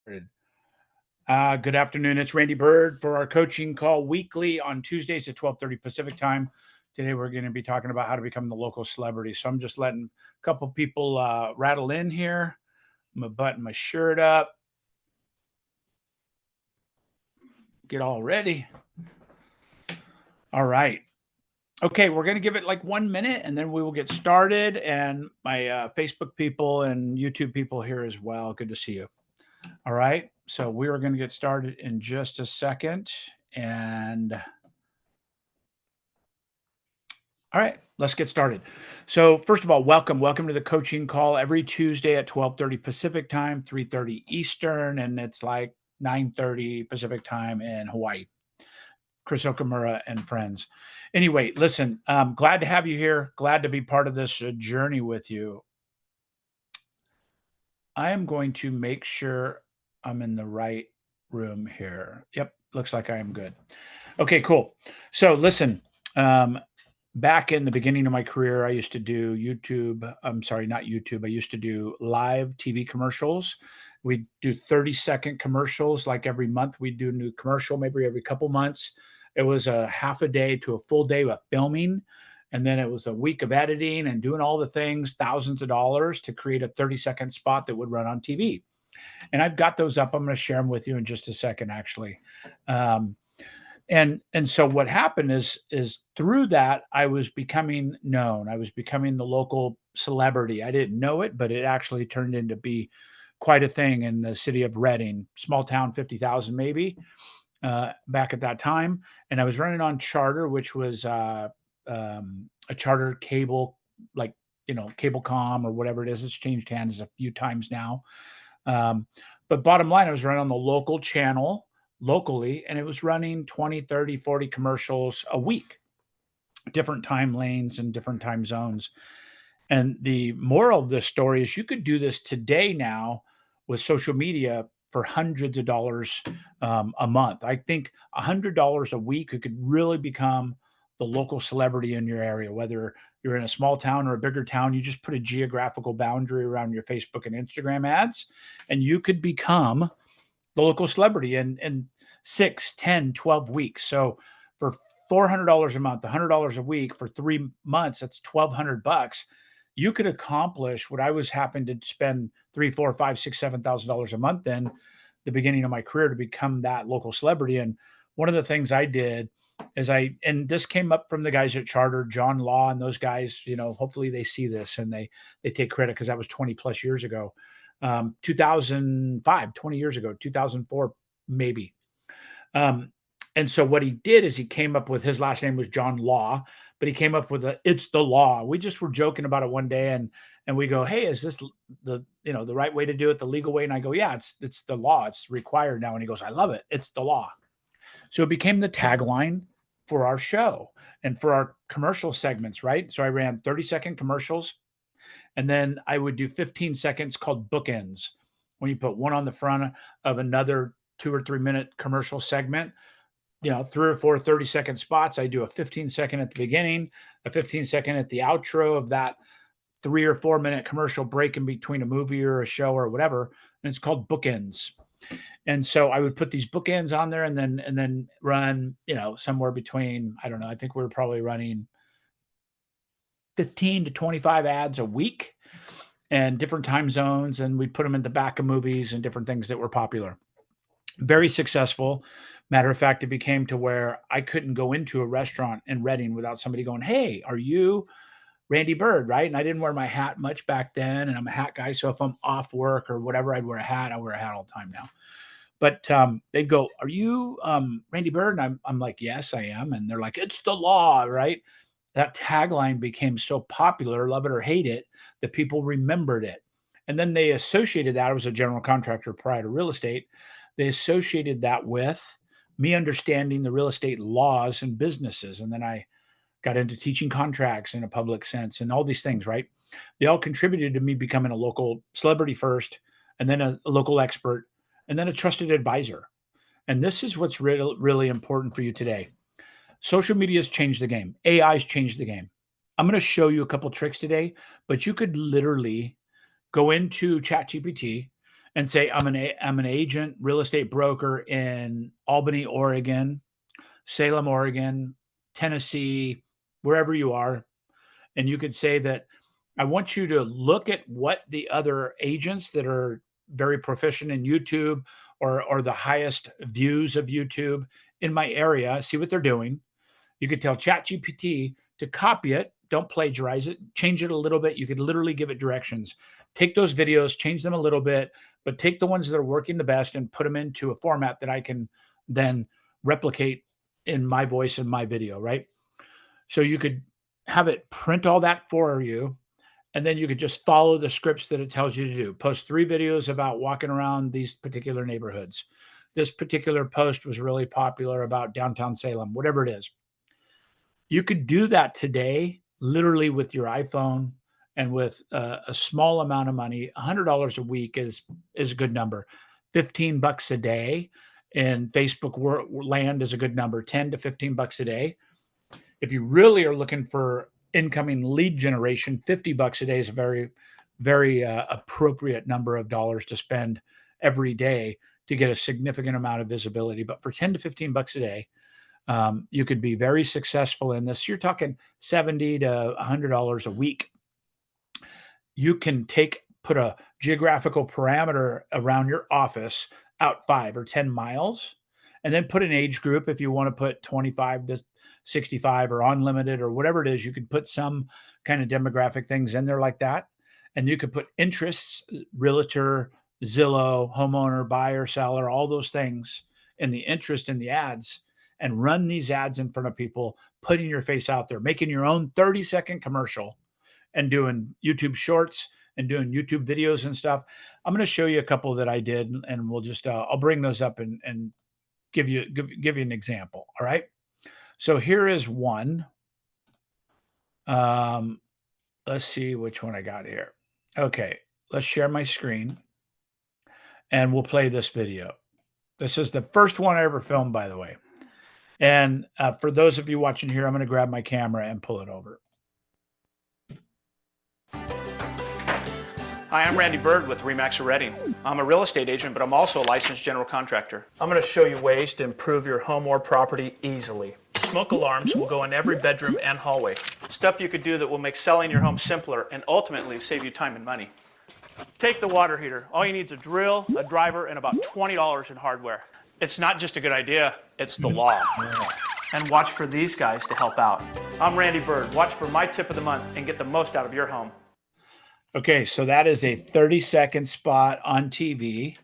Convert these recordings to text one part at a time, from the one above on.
Good afternoon. It's Randy Byrd for our coaching call weekly on Tuesdays at 12:30 Pacific time. Today, we're going to be talking about how to become the local celebrity. So I'm just letting a couple people rattle in here. I'm going to button my shirt up, get all ready. All right. Okay, we're going to give it like 1 minute and then we will get started. And my Facebook people and YouTube people here as well. Good to see you. All right. So we are going to get started in just a second. And all right, let's get started. So first of all, welcome to the coaching call every Tuesday at 12:30 Pacific time, 3:30 Eastern, and it's like 9:30 Pacific time in Hawaii. Chris Okamura and friends. Anyway, listen, glad to have you here. Glad to be part of this journey with you. I am going to make sure I'm in the right room here. Yep, looks like I am good. Okay, cool. So listen, back in the beginning of my career, I used to do YouTube. I'm sorry, not YouTube. I used to do live TV commercials. We'd do 30-second commercials like every month. We'd do a new commercial, maybe every couple months. It was a half a day to a full day of filming. And then it was a week of editing and doing all the things, thousands of dollars to create a 30-second spot that would run on TV. And I've got those up. I'm going to share them with you in just a second, actually. And so what happened is through that, I was becoming known. I was becoming the local celebrity. I didn't know it, but it actually turned into be quite a thing in the city of Reading, small town, 50,000 maybe, back at that time. And I was running on Charter, which was a Charter cable, like, Cablecom or whatever it is. It's changed hands a few times now. But bottom line, I was running on the local channel locally, and it was running 20, 30, 40 commercials a week, different time lanes and different time zones. And the moral of this story is you could do this today now with social media for hundreds of dollars a month. I think $100 a week, you could really become the local celebrity in your area, whether you're in a small town or a bigger town. You just put a geographical boundary around your Facebook and Instagram ads, and you could become the local celebrity in 6, 10, 12 weeks. So for $400 a month, $100 a week for 3 months, that's $1,200. You could accomplish what I was having to spend $3, $4, $5, $6, $7,000 a month in the beginning of my career to become that local celebrity. And one of the things I did is and this came up from the guys at Charter, John Law, and those guys, hopefully they see this and they take credit because that was 20 plus years ago. 2005, 20 years ago, 2004, maybe. And so what he did is he came up with, his last name was John Law, but he came up with it's the law. We just were joking about it one day and we go, hey, is this the right way to do it, the legal way? And I go, yeah, it's the law. It's required now. And he goes, I love it. It's the law. So it became the tagline for our show and for our commercial segments, right? So I ran 30-second commercials. And then I would do 15 seconds called bookends, when you put one on the front of another 2 or 3 minute commercial segment. 3 or 4 30-second spots. I do a 15-second at the beginning, a 15-second at the outro of that 3 or 4 minute commercial break in between a movie or a show or whatever. And it's called bookends. And so I would put these bookends on there and then run, somewhere between, I don't know, I think we were probably running 15 to 25 ads a week and different time zones. And we'd put them in the back of movies and different things that were popular. Very successful. Matter of fact, it became to where I couldn't go into a restaurant in Reading without somebody going, hey, are you Randy Byrd, right? And I didn't wear my hat much back then. And I'm a hat guy. So if I'm off work or whatever, I'd wear a hat. I wear a hat all the time now. But they'd go, are you Randy Byrd? And I'm like, yes, I am. And they're like, it's the law, right? That tagline became so popular, love it or hate it, that people remembered it. And then they associated that. I was a general contractor prior to real estate. They associated that with me understanding the real estate laws and businesses. And then I got into teaching contracts in a public sense and all these things, right? They all contributed to me becoming a local celebrity first, and then a local expert, and then a trusted advisor. And this is what's really, really important for you today. Social media has changed the game. AI has changed the game. I'm going to show you a couple tricks today, but you could literally go into ChatGPT and say, I'm an agent, real estate broker in Albany, Oregon, Salem, Oregon, Tennessee, wherever you are. And you could say that I want you to look at what the other agents that are very proficient in YouTube or the highest views of YouTube in my area, see what they're doing. You could tell ChatGPT to copy it, don't plagiarize it, change it a little bit. You could literally give it directions. Take those videos, change them a little bit, but take the ones that are working the best and put them into a format that I can then replicate in my voice and my video, right? So you could have it print all that for you, and then you could just follow the scripts that it tells you to do. Post 3 videos about walking around these particular neighborhoods. This particular post was really popular about downtown Salem, whatever it is. You could do that today, literally with your iPhone and with a small amount of money. $100 a week is a good number. $15 a day in Facebook land is a good number. 10 to 15 bucks a day. If you really are looking for incoming lead generation, $50 a day is a very, very appropriate number of dollars to spend every day to get a significant amount of visibility. But for 10 to 15 bucks a day, you could be very successful in this. You're talking $70 to $100 a week. You can put a geographical parameter around your office out 5 or 10 miles, and then put an age group. If you want to put 25 to 65 or unlimited or whatever it is, you could put some kind of demographic things in there like that. And you could put interests, realtor, Zillow, homeowner, buyer, seller, all those things in the interest in the ads, and run these ads in front of people, putting your face out there, making your own 30-second commercial and doing YouTube shorts and doing YouTube videos and stuff. I'm going to show you a couple that I did, and we'll just, I'll bring those up and give you an example. All right. So here is one. Let's see which one I got here. Okay. Let's share my screen and we'll play this video. This is the first one I ever filmed, by the way. And for those of you watching here, I'm going to grab my camera and pull it over. Hi, I'm Randy Byrd with RE/MAX Reading. I'm a real estate agent, but I'm also a licensed general contractor. I'm going to show you ways to improve your home or property easily. Smoke alarms will go in every bedroom and hallway. Stuff you could do that will make selling your home simpler and ultimately save you time and money. Take the water heater. All you need is a drill, a driver, and about $20 in hardware. It's not just a good idea, it's the law. And watch for these guys to help out. I'm Randy Byrd. Watch for my tip of the month and get the most out of your home. Okay, so that is a 30-second spot on TV.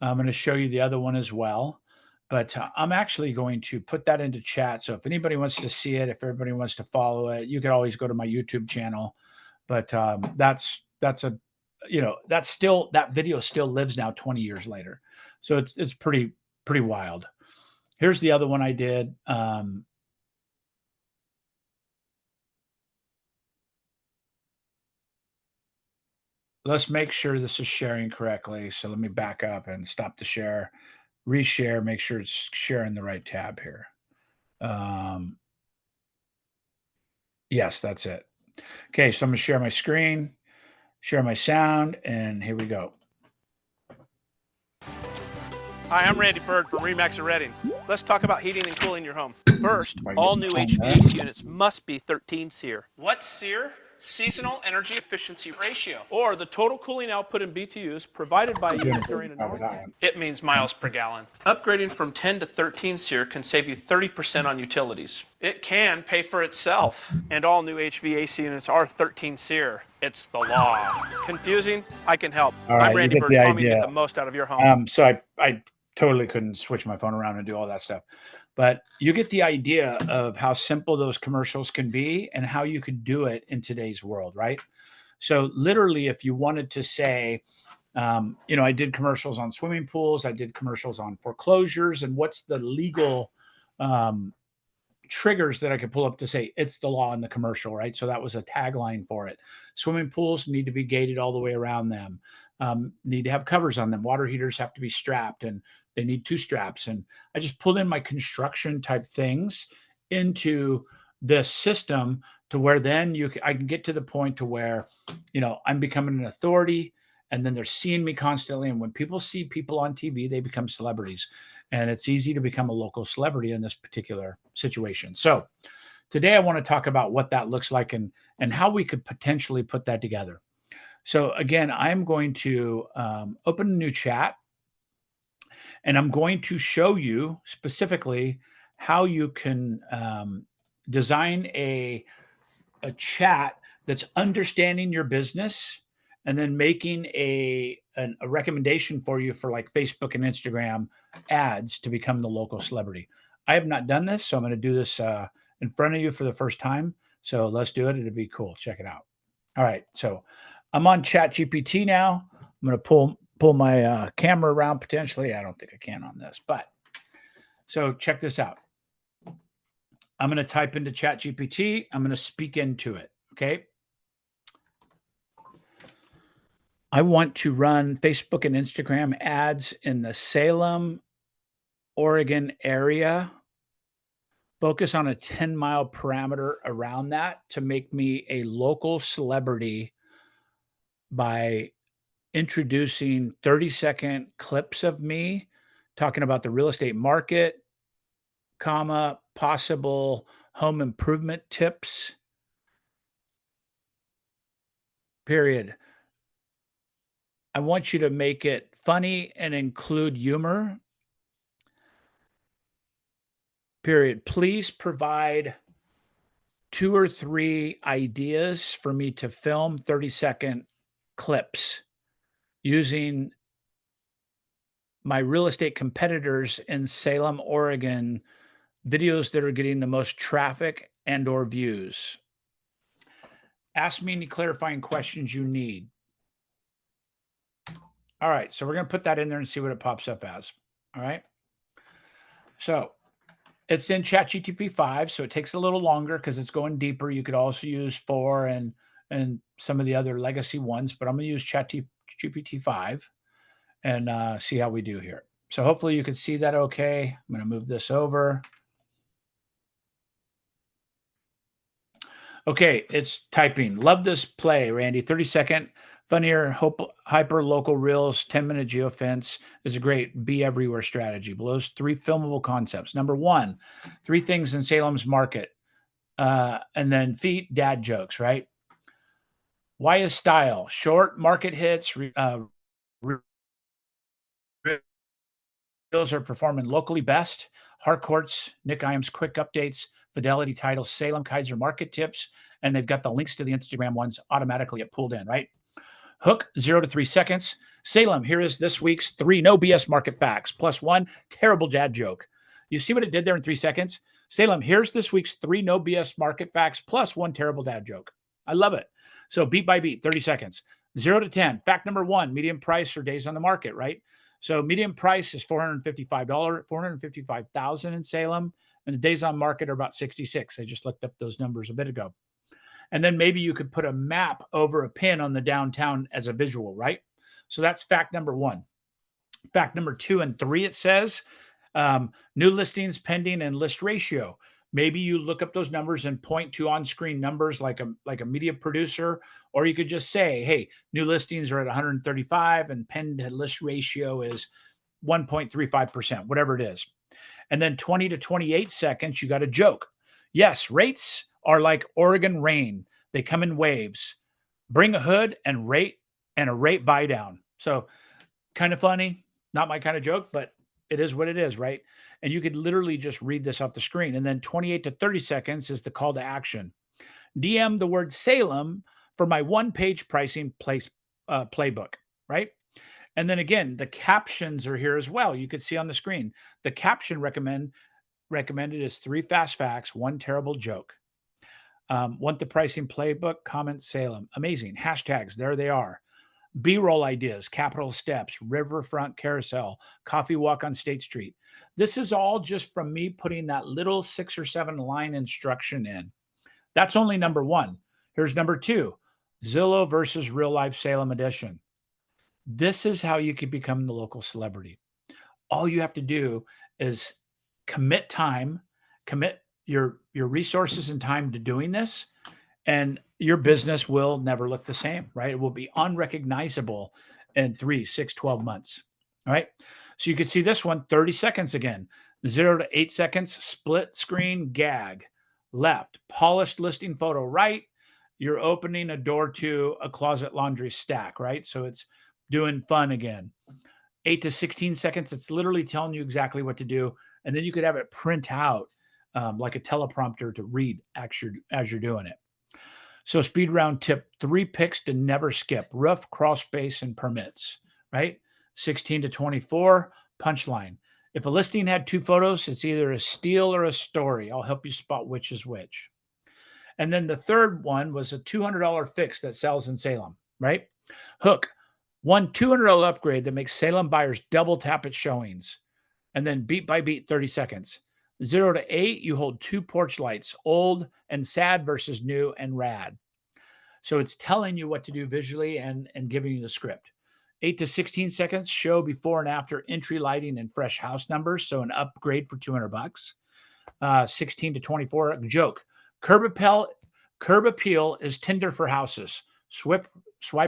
I'm going to show you the other one as well, but I'm actually going to put that into chat. So if anybody wants to see it, if everybody wants to follow it, you can always go to my YouTube channel. But that's a, that video still lives now 20 years later. So it's pretty wild. Here's the other one I did. Let's make sure this is sharing correctly. So let me back up and stop the share, reshare, make sure it's sharing the right tab here. Yes, that's it. Okay, so I'm going to share my screen, share my sound, and here we go. Hi, I'm Randy Byrd from RE/MAX Reading. Let's talk about heating and cooling your home. First, all new HVAC units must be 13 SEER. What's SEER? Seasonal Energy Efficiency Ratio, or the total cooling output in BTUs provided by a unit during a normal. It means miles per gallon. Upgrading from 10 to 13 SEER can save you 30% on utilities. It can pay for itself. And all new HVAC units are 13 SEER. It's the law. Confusing? I can help. Right, I'm Randy Byrd. Call me to get the most out of your home. So I totally couldn't switch my phone around and do all that stuff. But you get the idea of how simple those commercials can be and how you could do it in today's world, right? So literally, if you wanted to say, I did commercials on swimming pools, I did commercials on foreclosures, and what's the legal triggers that I could pull up to say it's the law in the commercial, right? So that was a tagline for it. Swimming pools need to be gated all the way around them. Need to have covers on them. Water heaters have to be strapped, and they need 2 straps. And I just pulled in my construction type things into this system to where then I can get to the point to where, I'm becoming an authority and then they're seeing me constantly. And when people see people on TV, they become celebrities. And it's easy to become a local celebrity in this particular situation. So today I want to talk about what that looks like and how we could potentially put that together. So again, I'm going to open a new chat, and I'm going to show you specifically how you can design a chat that's understanding your business and then making a recommendation for you for like Facebook and Instagram ads to become the local celebrity. I have not done this, so I'm going to do this in front of you for the first time. So let's do it. It'll be cool. Check it out. All right. So I'm on Chat GPT now. I'm going to pull my camera around potentially. I don't think I can on this, but so check this out. I'm going to type into Chat GPT. I'm going to speak into it. Okay. I want to run Facebook and Instagram ads in the Salem, Oregon area. Focus on a 10-mile parameter around that to make me a local celebrity by introducing 30-second clips of me talking about the real estate market, comma, possible home improvement tips, period. I want you to make it funny and include humor, period. Please provide 2 or 3 ideas for me to film 30-second clips using my real estate competitors in Salem, Oregon, videos that are getting the most traffic and or views. Ask me any clarifying questions you need. All right, so we're going to put that in there and see what it pops up as. All right. So it's in ChatGPT 5, so it takes a little longer because it's going deeper. You could also use 4 and some of the other legacy ones, but I'm going to use ChatGPT 5 and see how we do here. So hopefully you can see that okay. I'm going to move this over. Okay, it's typing. Love this play, Randy. 30-second, funnier, hyper local reels, 10-minute geofence is a great be everywhere strategy. Below 3 filmable concepts. Number 1, 3 things in Salem's market. And then feet, dad jokes, right? Why is style? Short market hits, reels are performing locally best. Harcourt's, Nick Iam's quick updates, Fidelity titles, Salem, Kaiser market tips, and they've got the links to the Instagram ones automatically pulled in, right? Hook, 0 to 3 seconds. Salem, here is this week's 3 no BS market facts, plus 1 terrible dad joke. You see what it did there in 3 seconds? Salem, here's this week's 3 no BS market facts, plus 1 terrible dad joke. I love it. So beat by beat, 30 seconds. 0 to 10. Fact number 1, median price or days on the market, right? So median price is $455, $455,000 in Salem, and the days on market are about 66. I just looked up those numbers a bit ago. And then maybe you could put a map over a pin on the downtown as a visual, right? So that's fact number 1. Fact number 2 and 3, it says new listings pending and list ratio. Maybe you look up those numbers and point to on-screen numbers like a media producer, or you could just say, hey, new listings are at 135 and penned to list ratio is 1.35%, whatever it is. And then 20 to 28 seconds, you got a joke. Yes, rates are like Oregon rain. They come in waves. Bring a hood and a rate buy down. So kind of funny, not my kind of joke, but it is what it is, right? And you could literally just read this off the screen. And then 28 to 30 seconds is the call to action. DM the word Salem for my 1-page pricing playbook, right? And then again, the captions are here as well. You could see on the screen. The caption recommended is 3 fast facts, 1 terrible joke. Want the pricing playbook? Comment Salem. Amazing. Hashtags, there they are. B-roll ideas, Capitol Steps, Riverfront Carousel, Coffee Walk on State Street. This is all just from me putting that little 6 or 7 line instruction in. That's only number 1. Here's number 2, Zillow versus Real Life Salem Edition. This is how you can become the local celebrity. All you have to do is commit time, commit your resources and time to doing this, and your business will never look the same, right? It will be unrecognizable in 3, 6, 12 months. All right. So you can see this one 30 seconds again, 0 to 8 seconds, split screen gag, left, polished listing photo, right. You're opening a door to a closet laundry stack, right? So it's doing fun again. 8 to 16 seconds, it's literally telling you exactly what to do. And then you could have it print out like a teleprompter to read as you're doing it. So speed round tip, 3 picks to never skip, roof, crawl space, and permits, right? 16 to 24, punchline. If a listing had 2 photos, it's either a steal or a story. I'll help you spot which is which. And then the third one was a $200 fix that sells in Salem, right? Hook, one $200 upgrade that makes Salem buyers double tap at showings. And then beat by beat, 30 seconds. 0 to 8, you hold 2 porch lights, old and sad versus new and rad. So it's telling you what to do visually and giving you the script. 8 to 16 seconds, show before and after entry lighting and fresh house numbers. So an upgrade for $200. 16 to 24, joke. Curb appeal is Tinder for houses. Swipe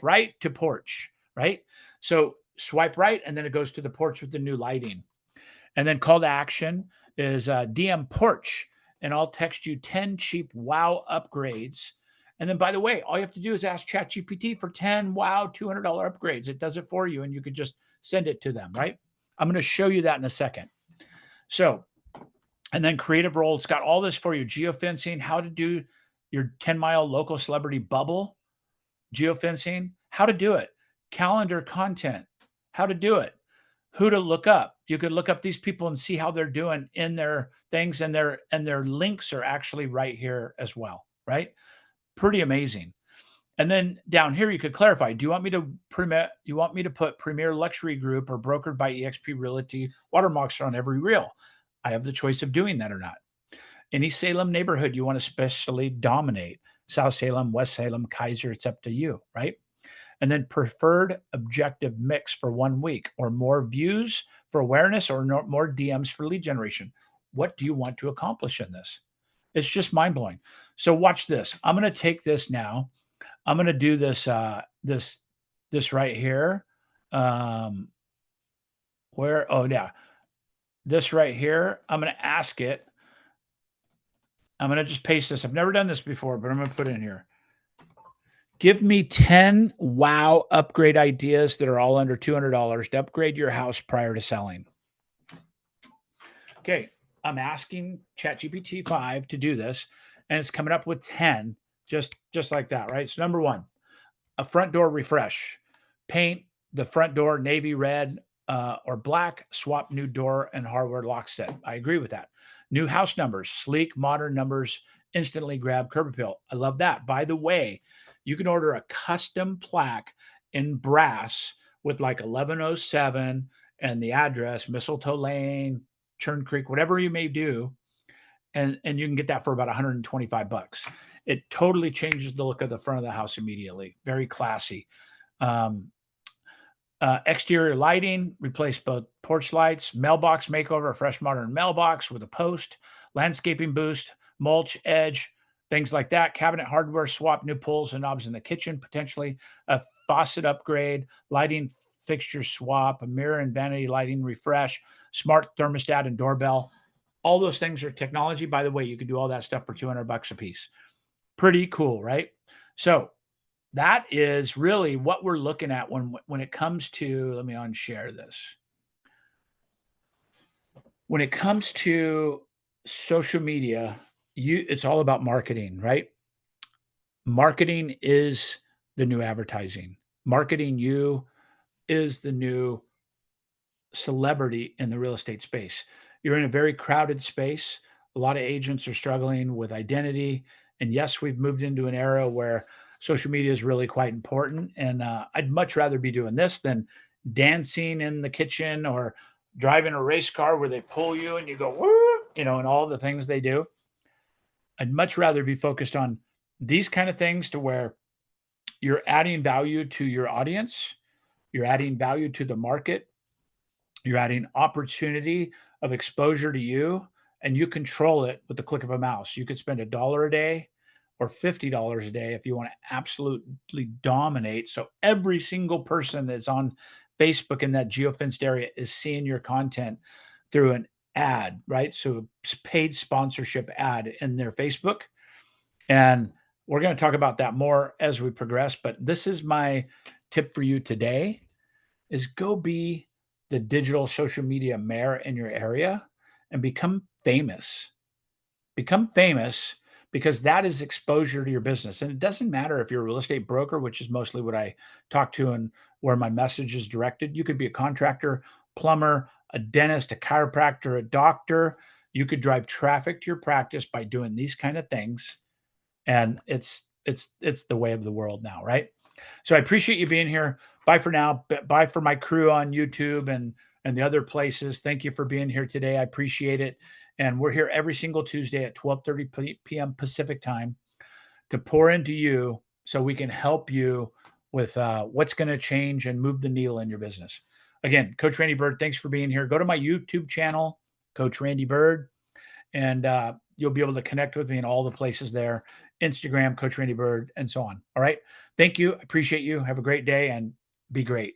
right to porch, right? So swipe right, and then it goes to the porch with the new lighting. And then call to action is DM porch, and I'll text you 10 cheap wow upgrades. And then, by the way, all you have to do is ask ChatGPT for 10 wow $200 upgrades. It does it for you, and you could just send it to them, right? I'm going to show you that in a second. So, and then creative role, it's got all this for you. Geofencing, how to do your 10-mile local celebrity bubble. Geofencing, how to do it. Calendar content, how to do it. Who to look up. You could look up these people and see how they're doing in their things, and their links are actually right here as well, right? Pretty amazing. And then down here, you could clarify, do you want me to put Premier Luxury Group or brokered by eXp Realty watermarks on every reel? I have the choice of doing that or not. Any Salem neighborhood you want to especially dominate, South Salem, West Salem, Kaiser, it's up to you, right? And then preferred objective mix for 1 week, or more views for awareness, or more DMs for lead generation. What do you want to accomplish in this? It's just mind blowing. So watch this. I'm going to take this now. I'm going to do this, this right here. This right here. I'm going to ask it. I'm going to just paste this. I've never done this before, but I'm going to put it in here. Give me 10 wow upgrade ideas that are all under $200 to upgrade your house prior to selling. Okay, I'm asking ChatGPT 5 to do this, and it's coming up with 10, just like that, right? So number 1, a front door refresh. Paint the front door navy red or black, swap new door and hardware lock set. I agree with that. New house numbers, sleek, modern numbers, instantly grab curb appeal. I love that. By the way, you can order a custom plaque in brass with like 1107 and the address, Mistletoe Lane, Churn Creek, whatever you may do. And you can get that for about $125. It totally changes the look of the front of the house immediately. Very classy. Exterior lighting, replace both porch lights, mailbox makeover, a fresh modern mailbox with a post, landscaping boost, mulch, edge, things like that. Cabinet hardware swap, new pulls and knobs in the kitchen, potentially a faucet upgrade, lighting fixture swap, a mirror and vanity lighting refresh, smart thermostat and doorbell. All those things are technology. By the way, you can do all that stuff for $200 a piece. Pretty cool, right? So that is really what we're looking at when it comes to, let me unshare this. When it comes to social media, it's all about marketing, right? Marketing is the new advertising. Marketing you is the new celebrity in the real estate space. You're in a very crowded space. A lot of agents are struggling with identity. And yes, we've moved into an era where social media is really quite important. And I'd much rather be doing this than dancing in the kitchen or driving a race car where they pull you and you go, woo, and all the things they do. I'd much rather be focused on these kind of things to where you're adding value to your audience, you're adding value to the market, you're adding opportunity of exposure to you, and you control it with the click of a mouse. You could spend $1 a day or $50 a day if you want to absolutely dominate. So every single person that's on Facebook in that geofenced area is seeing your content through an ad, right? So paid sponsorship ad in their Facebook. And we're going to talk about that more as we progress. But this is my tip for you today is go be the digital social media mayor in your area and become famous. Become famous because that is exposure to your business. And it doesn't matter if you're a real estate broker, which is mostly what I talk to and where my message is directed. You could be a contractor, plumber, a dentist, a chiropractor, a doctor. You could drive traffic to your practice by doing these kind of things. And it's the way of the world now, right? So I appreciate you being here. Bye for now. Bye for my crew on YouTube and the other places. Thank you for being here today. I appreciate it. And we're here every single Tuesday at 12:30 p.m. Pacific time to pour into you so we can help you with what's going to change and move the needle in your business. Again, Coach Randy Byrd, thanks for being here. Go to my YouTube channel, Coach Randy Byrd, and you'll be able to connect with me in all the places there, Instagram, Coach Randy Byrd, and so on. All right. Thank you. I appreciate you. Have a great day and be great.